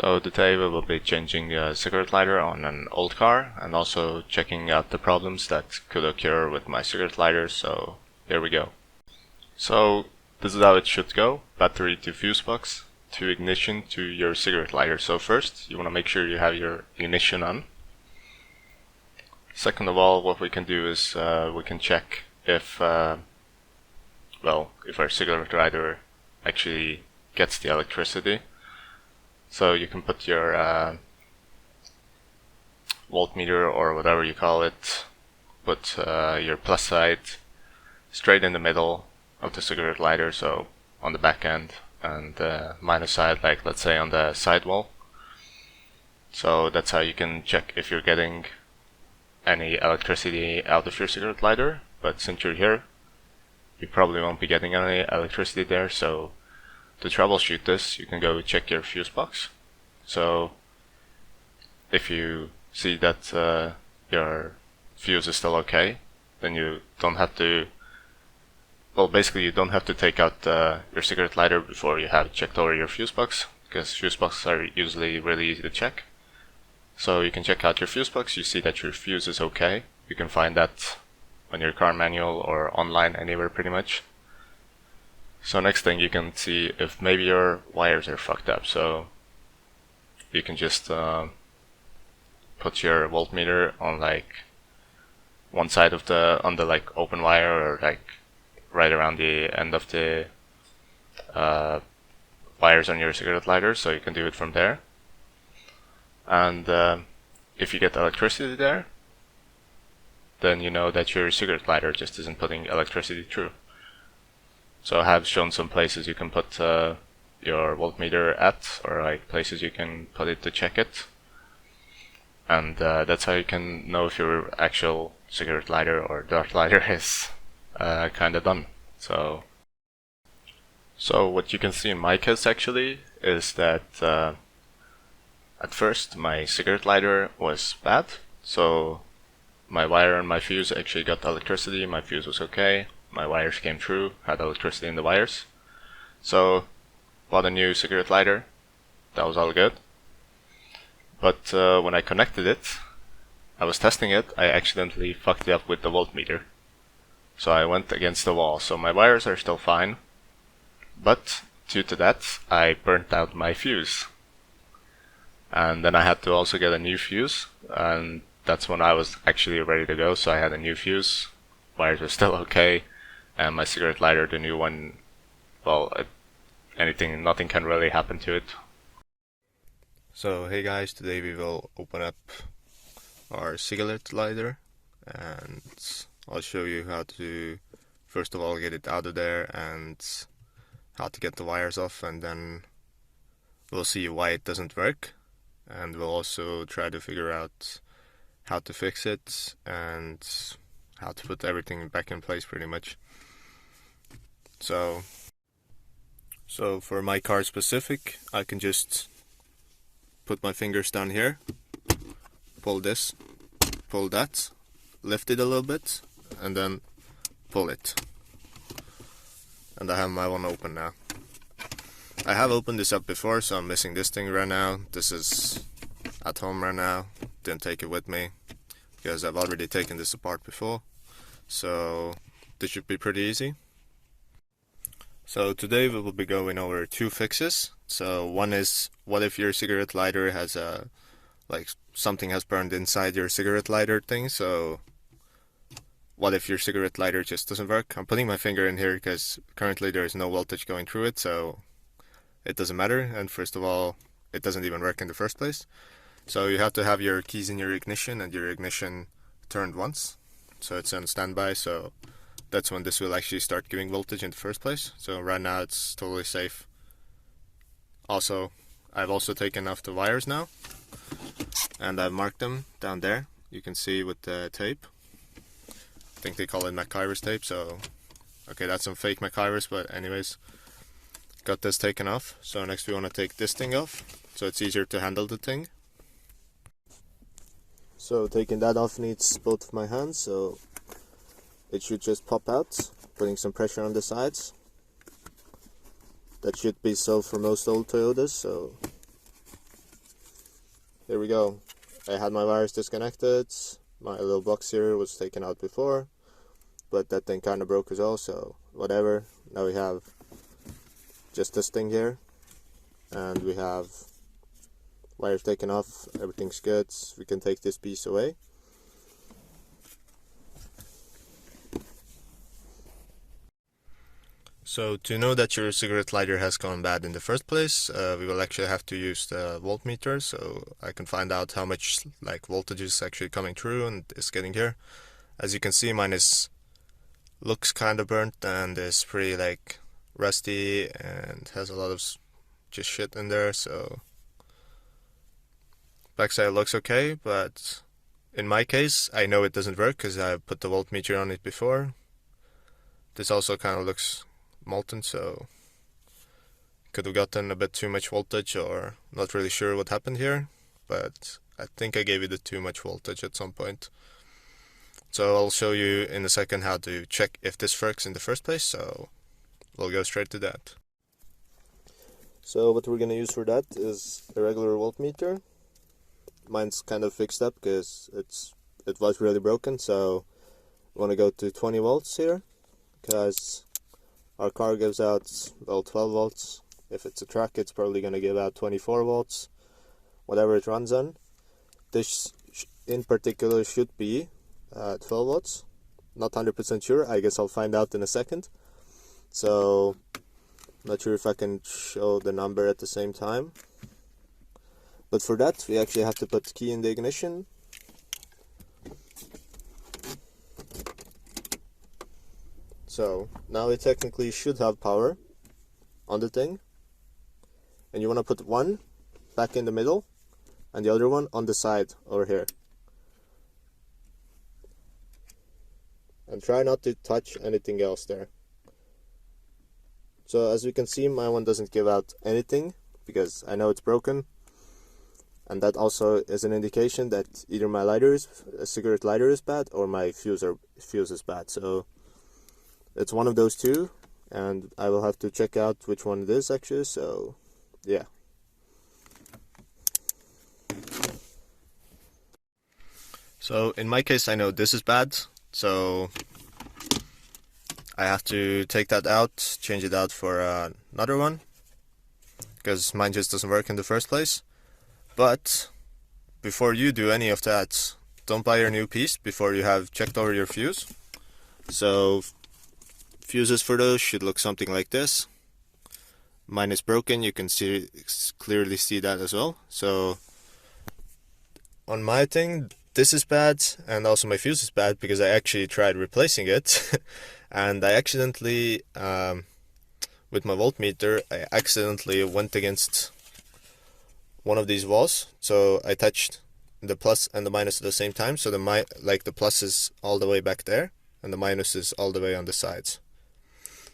So today we will be changing the cigarette lighter on an old car and also checking out the problems that could occur with my cigarette lighter, so here we go. So this is how it should go: battery to fuse box to ignition to your cigarette lighter. So first you want to make sure you have your ignition on. Second of all, what we can do is we can check if our cigarette lighter actually gets the electricity. So you can put your voltmeter or whatever you call it, put your plus side straight in the middle of the cigarette lighter, so on the back end, and minus side, like let's say on the sidewall. So that's how you can check if you're getting any electricity out of your cigarette lighter. But since you're here, you probably won't be getting any electricity there, so to troubleshoot this, you can go check your fuse box. So if you see that your fuse is still okay, then you don't have to, basically you don't have to take out your cigarette lighter before you have checked over your fuse box, because fuse boxes are usually really easy to check. So you can check out your fuse box, you see that your fuse is okay. You can find that on your car manual or online, anywhere pretty much. So next thing, you can see if maybe your wires are fucked up. So you can just put your voltmeter on like one side of on the like open wire, or like right around the end of the wires on your cigarette lighter. So you can do it from there. And if you get electricity there, then you know that your cigarette lighter just isn't putting electricity through. So I have shown some places you can put your voltmeter at, or like places you can put it to check it. And that's how you can know if your actual cigarette lighter or dart lighter is kinda done. So what you can see in my case actually is that at first my cigarette lighter was bad. So my wire and my fuse actually got electricity, my fuse was okay. My wires came through, had electricity in the wires. So bought a new cigarette lighter, that was all good. But when I connected it, I was testing it, I accidentally fucked it up with the voltmeter. So I went against the wall. So my wires are still fine, but due to that I burnt out my fuse. And then I had to also get a new fuse, and that's when I was actually ready to go. So I had a new fuse, wires were still okay. And my cigarette lighter, the new one, nothing can really happen to it. So hey guys, today we will open up our cigarette lighter, and I'll show you how to first of all get it out of there and how to get the wires off, and then we'll see why it doesn't work, and we'll also try to figure out how to fix it and how to put everything back in place pretty much. So for my car specific, I can just put my fingers down here, pull this, pull that, lift it a little bit, and then pull it. And I have my one open now. I have opened this up before, so I'm missing this thing right now. This is at home right now, didn't take it with me because I've already taken this apart before. So this should be pretty easy. So today we will be going over two fixes. So one is, what if your cigarette lighter has something has burned inside your cigarette lighter thing? So what if your cigarette lighter just doesn't work? I'm putting my finger in here because currently there is no voltage going through it, so it doesn't matter. And first of all, it doesn't even work in the first place. So you have to have your keys in your ignition and your ignition turned once. So it's on standby, so that's when this will actually start giving voltage in the first place. So right now it's totally safe. Also, I've also taken off the wires now, and I've marked them down there. You can see with the tape. I think they call it MacGyver's tape, so okay, that's some fake MacGyver's, but anyways, got this taken off. So next we want to take this thing off, so it's easier to handle the thing. So taking that off needs both of my hands, so it should just pop out, putting some pressure on the sides. That should be so for most old Toyotas, so there we go. I had my wires disconnected. My little box here was taken out before, but that thing kind of broke as well, so whatever. Now we have just this thing here, and we have wires taken off. Everything's good. We can take this piece away. So to know that your cigarette lighter has gone bad in the first place, we will actually have to use the voltmeter, so I can find out how much voltage is actually coming through and is getting here. As you can see, mine looks kind of burnt and is pretty rusty and has a lot of just shit in there. So backside looks okay, but in my case I know it doesn't work because I put the voltmeter on it before. This also kind of looks molten, so could have gotten a bit too much voltage, or not really sure what happened here, but I think I gave it too much voltage at some point. So I'll show you in a second how to check if this works in the first place, so we'll go straight to that. So what we're gonna use for that is a regular voltmeter. Mine's kind of fixed up because it was really broken, so we want to go to 20 volts here, because our car gives out, well, 12 volts. If it's a truck, it's probably going to give out 24 volts, whatever it runs on. This in particular should be 12 volts. Not 100% sure. I guess I'll find out in a second. So, not sure if I can show the number at the same time. But for that, we actually have to put the key in the ignition. So now it technically should have power on the thing, and you want to put one back in the middle and the other one on the side over here, and try not to touch anything else there. So as you can see, my one doesn't give out anything because I know it's broken, and that also is an indication that either my cigarette lighter is bad, or my fuse is bad. So it's one of those two, and I will have to check out which one it is actually, so yeah. So in my case, I know this is bad, so I have to take that out, change it out for another one, because mine just doesn't work in the first place. But before you do any of that, don't buy your new piece before you have checked over your fuse. So fuses for those should look something like this. Mine is broken, you can clearly see that as well. So on my thing, this is bad, and also my fuse is bad because I actually tried replacing it and I accidentally, with my voltmeter, I accidentally went against one of these walls. So I touched the plus and the minus at the same time, so the plus is all the way back there and the minus is all the way on the sides.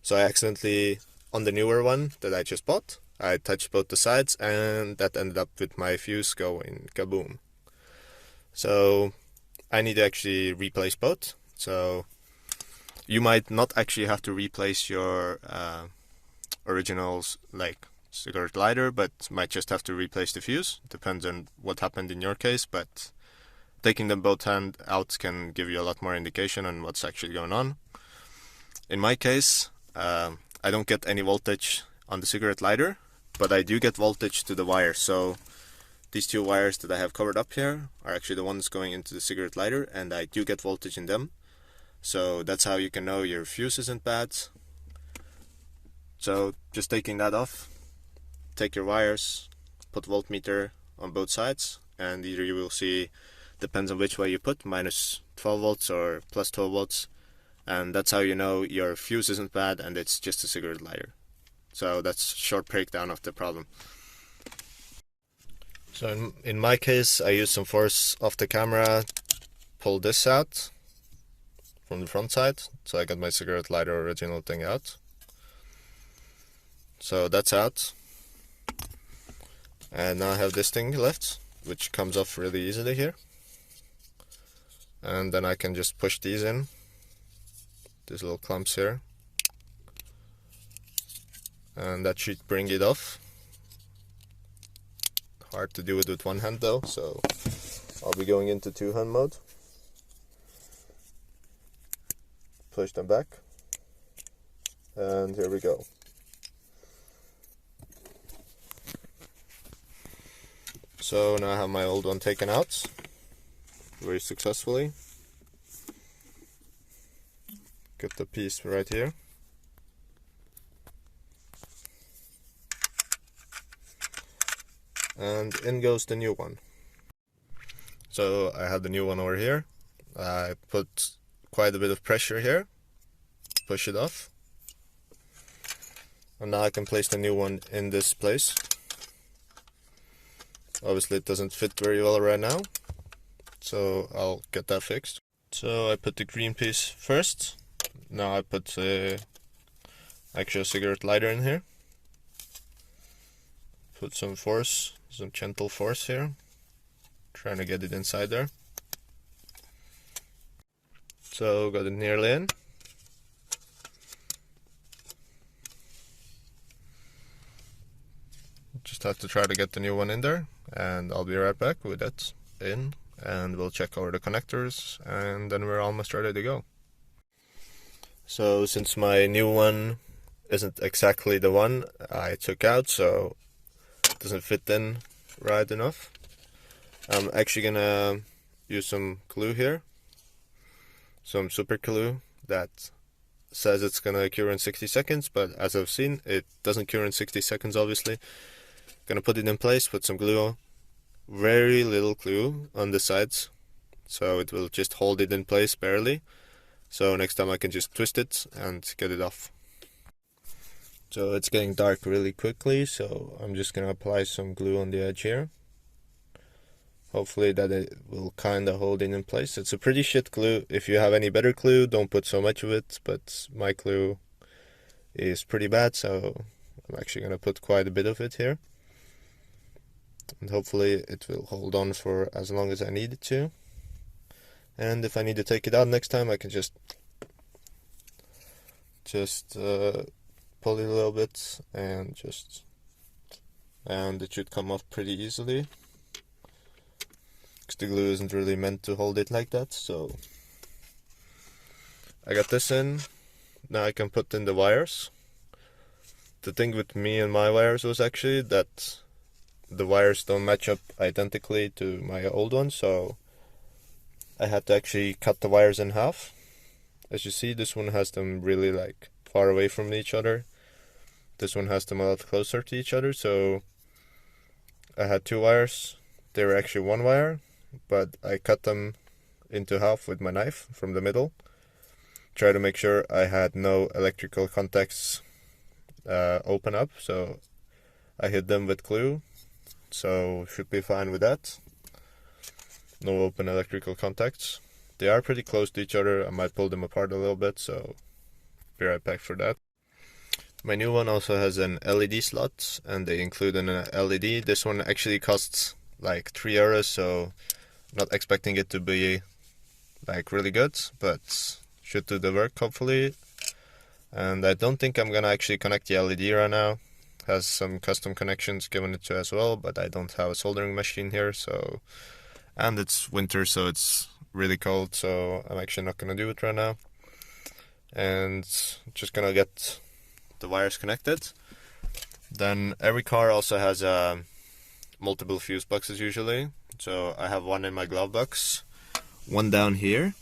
So I accidentally, on the newer one that I just bought, I touched both the sides, and that ended up with my fuse going kaboom. So I need to actually replace both. So you might not actually have to replace your originals cigarette lighter, but might just have to replace the fuse. Depends on what happened in your case, but taking them both hand out can give you a lot more indication on what's actually going on. In my case, I don't get any voltage on the cigarette lighter, but I do get voltage to the wire. So these two wires that I have covered up here are actually the ones going into the cigarette lighter, and I do get voltage in them. So that's how you can know your fuse isn't bad. So just taking that off, take your wires, put voltmeter on both sides, and either you will see, depends on which way you put, minus 12 volts or plus 12 volts. And that's how you know your fuse isn't bad and it's just a cigarette lighter. So that's a short breakdown of the problem. So in my case, I used some force off the camera, pulled this out from the front side, so I got my cigarette lighter original thing out. So that's out. And now I have this thing left, which comes off really easily here. And then I can just push these in. These little clumps here, and that should bring it off. hard to do it with one hand though, so I'll be going into two-hand mode. Push them back, and here we go. So now I have my old one taken out very successfully. Get the piece right here. And in goes the new one. So I have the new one over here. I put quite a bit of pressure here, push it off, and now I can place the new one in this place. Obviously it doesn't fit very well right now, so I'll get that fixed. So I put the green piece first. Now I put actual cigarette lighter in here. Put some force, some gentle force here, trying to get it inside there. So got it nearly in. Just have to try to get the new one in there, and I'll be right back with it in, and we'll check over the connectors, and then we're almost ready to go. So since my new one isn't exactly the one I took out, so it doesn't fit in right enough, I'm actually gonna use some glue here. Some super glue that says it's gonna cure in 60 seconds, but as I've seen, it doesn't cure in 60 seconds obviously. Gonna put it in place, put some glue, very little glue on the sides, so it will just hold it in place barely. So next time I can just twist it and get it off. So it's getting dark really quickly, so I'm just gonna apply some glue on the edge here. Hopefully that it will kind of hold it in place. It's a pretty shit glue. If you have any better glue, don't put so much of it, but my glue is pretty bad, so I'm actually going to put quite a bit of it here. And hopefully it will hold on for as long as I need it to. And if I need to take it out next time, I can just pull it a little bit and it should come off pretty easily. Because the glue isn't really meant to hold it like that, so I got this in. Now I can put in the wires. The thing with me and my wires was actually that the wires don't match up identically to my old one, so I had to actually cut the wires in half. As you see, this one has them really like far away from each other. This one has them a lot closer to each other, so I had two wires. They were actually one wire, but I cut them into half with my knife from the middle. Try to make sure I had no electrical contacts open up, so I hid them with glue, so should be fine with that. No open electrical contacts. They are pretty close to each other. I might pull them apart a little bit, so be right back for that. My new one also has an LED slot, and they include an LED. This one actually costs like €3, so not expecting it to be like really good, but should do the work hopefully. And I don't think I'm gonna actually connect the LED right now. Has some custom connections given it to as well, but I don't have a soldering machine here, so, and it's winter, so it's really cold, so I'm actually not gonna do it right now. And just gonna get the wires connected. Then every car also has multiple fuse boxes usually. So I have one in my glove box, one down here.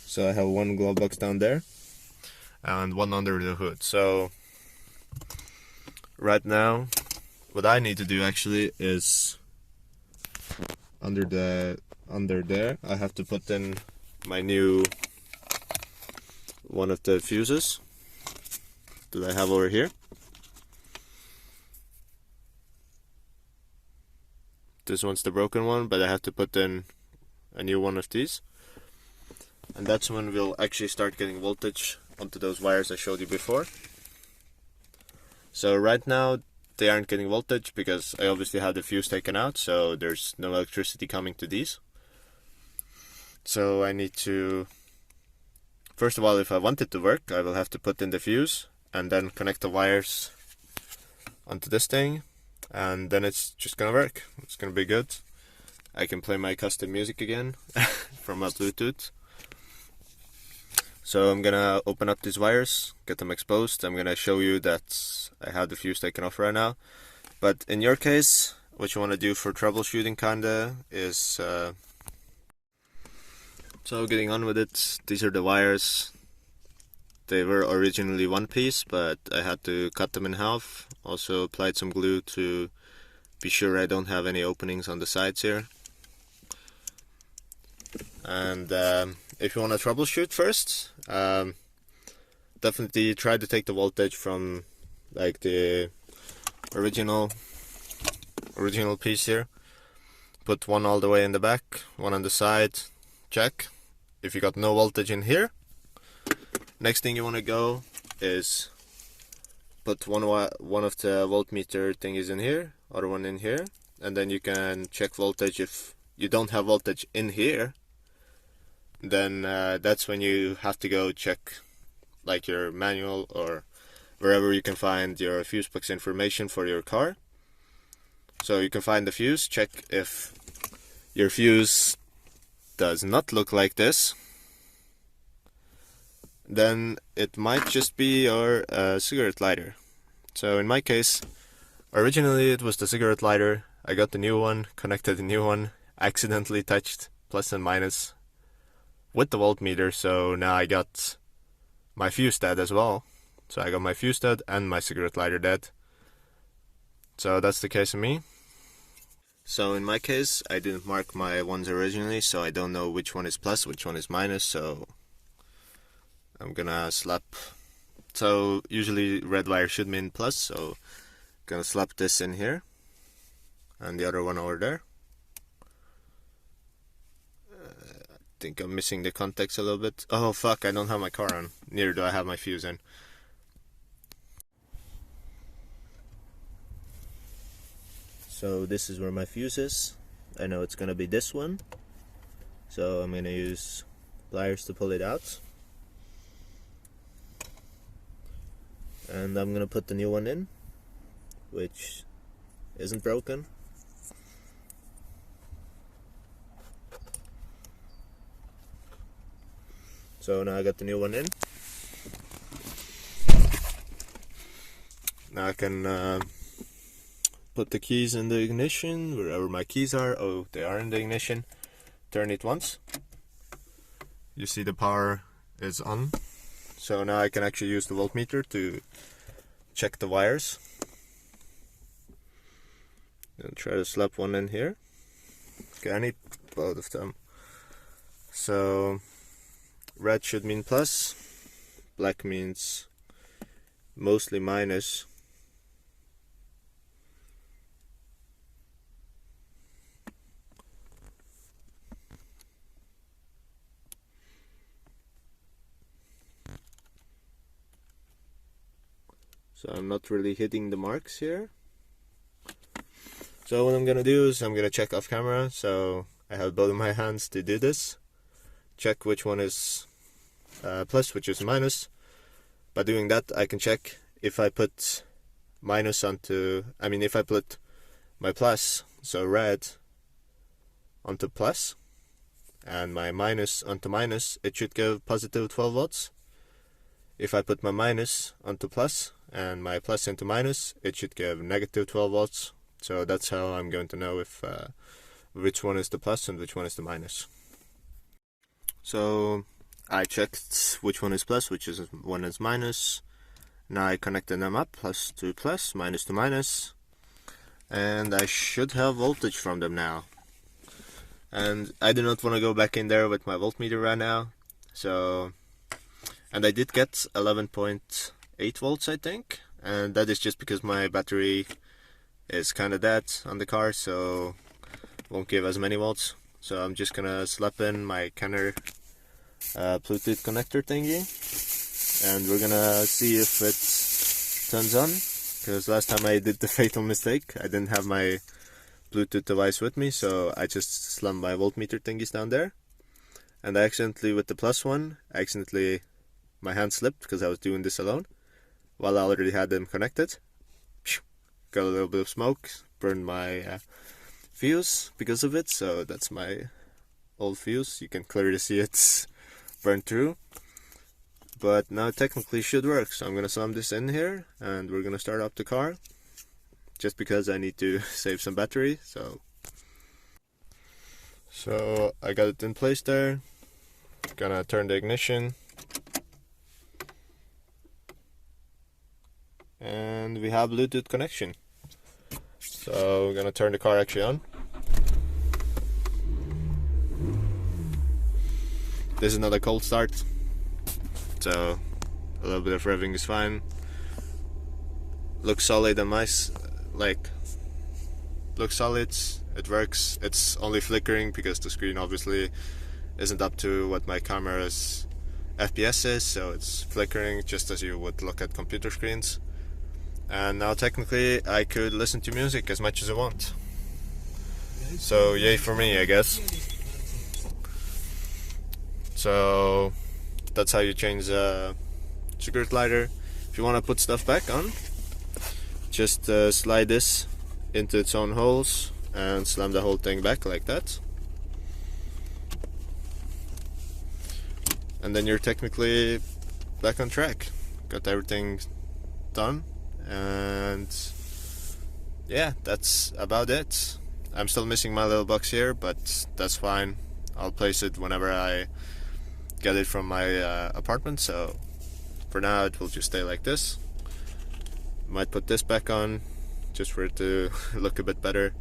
So I have one glove box down there, and one under the hood. So right now, what I need to do actually is under there, I have to put in my new one of the fuses that I have over here. This one's the broken one, but I have to put in a new one of these. And that's when we'll actually start getting voltage onto those wires I showed you before. So right now they aren't getting voltage because I obviously have the fuse taken out, so there's no electricity coming to these. So I need to, first of all, if I want it to work, I will have to put in the fuse and then connect the wires onto this thing. and then it's just gonna work. It's gonna be good. I can play my custom music again from my Bluetooth. So I'm gonna open up these wires, get them exposed. I'm gonna show you that I have the fuse taken off right now. But in your case, what you want to do for troubleshooting kinda is so getting on with it. These are the wires. They were originally one piece, but I had to cut them in half. Also applied some glue to be sure I don't have any openings on the sides here. And if you want to troubleshoot first, definitely try to take the voltage from like the original piece here. Put one all the way in the back, one on the side, check. If you got no voltage in here, next thing you want to go is put one of the voltmeter thingies in here, other one in here, and then you can check voltage. If you don't have voltage in here, then that's when you have to go check like your manual or wherever you can find your fuse box information for your car. So you can find the fuse, check if your fuse does not look like this, then it might just be your cigarette lighter. So in my case, originally it was the cigarette lighter. I got the new one, connected the new one, accidentally touched plus and minus with the voltmeter, so now I got my fuse dead as well. So I got my fuse dead and my cigarette lighter dead. So that's the case of me. So in my case, I didn't mark my ones originally, so I don't know which one is plus, which one is minus, so I'm gonna slap. So usually red wire should mean plus, so gonna slap this in here and the other one over there. I think I'm missing the contacts a little bit. Oh fuck, I don't have my car on. Neither do I have my fuse in. So this is where my fuse is. I know it's gonna be this one, so I'm gonna use pliers to pull it out, and I'm gonna put the new one in, which isn't broken. So now I got the new one in. Now I can put the keys in the ignition, wherever my keys are. Oh, they are in the ignition. Turn it once. You see the power is on. So now I can actually use the voltmeter to check the wires. And try to slap one in here. Okay, I need both of them. So red should mean plus, black means mostly minus. So I'm not really hitting the marks here. So what I'm gonna do is I'm gonna check off camera. So I have both of my hands to do this. Check which one is plus, which is minus. By doing that, I can check if I put minus onto, if I put my plus, so red, onto plus, and my minus onto minus, it should give positive 12 volts. If I put my minus onto plus and my plus into minus, it should give negative 12 volts. So that's how I'm going to know if which one is the plus and which one is the minus. So I checked which one is plus, which one is minus. Now I connected them up, plus to plus, minus to minus, and I should have voltage from them now. And I do not want to go back in there with my voltmeter right now. So, and I did get 11.8 volts, I think, and that is just because my battery is kind of dead on the car, so won't give as many volts. So I'm just gonna slap in my Kenner Bluetooth connector thingy, and we're gonna see if it turns on, because last time I did the fatal mistake. I didn't have my Bluetooth device with me, so I just slammed my voltmeter thingies down there, and I accidentally, with the plus one, my hand slipped because I was doing this alone while I already had them connected, got a little bit of smoke, burned my fuse because of it, so that's my old fuse. You can clearly see it's burned through. But now it technically should work, so I'm gonna slam this in here and we're gonna start up the car. Just because I need to save some battery, so I got it in place there. Gonna turn the ignition. And we have Bluetooth connection. So we're gonna turn the car actually on. This is not a cold start, so a little bit of revving is fine. Looks solid and nice, looks solid, it works. It's only flickering because the screen obviously isn't up to what my camera's FPS is, so it's flickering just as you would look at computer screens. And now technically I could listen to music as much as I want. So yay for me, I guess. So that's how you change the cigarette lighter. If you want to put stuff back on, just slide this into its own holes and slam the whole thing back like that. And then you're technically back on track. Got everything done. And yeah, that's about it. I'm still missing my little box here, but that's fine. I'll place it whenever I get it from my apartment, so for now it will just stay like this. Might put this back on just for it to look a bit better.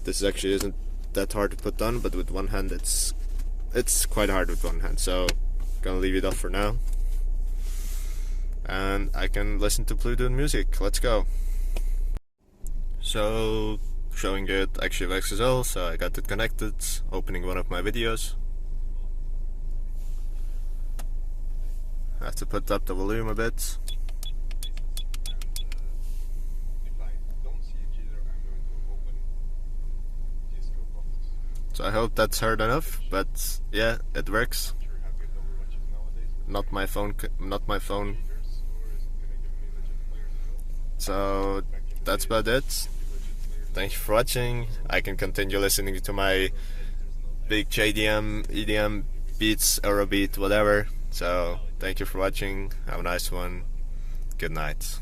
This actually isn't that hard to put on, but with one hand it's quite hard with one hand, so gonna leave it off for now. And I can listen to Bluetooth music. Let's go. So showing it actually works as well, so I got it connected, opening one of my videos. I have to put up the volume a bit. So I hope that's heard enough, but yeah, it works. Not my phone. So that's about it. Thank you for watching. I can continue listening to my big JDM, EDM beats, Eurobeat, whatever. So thank you for watching. Have a nice one. Good night.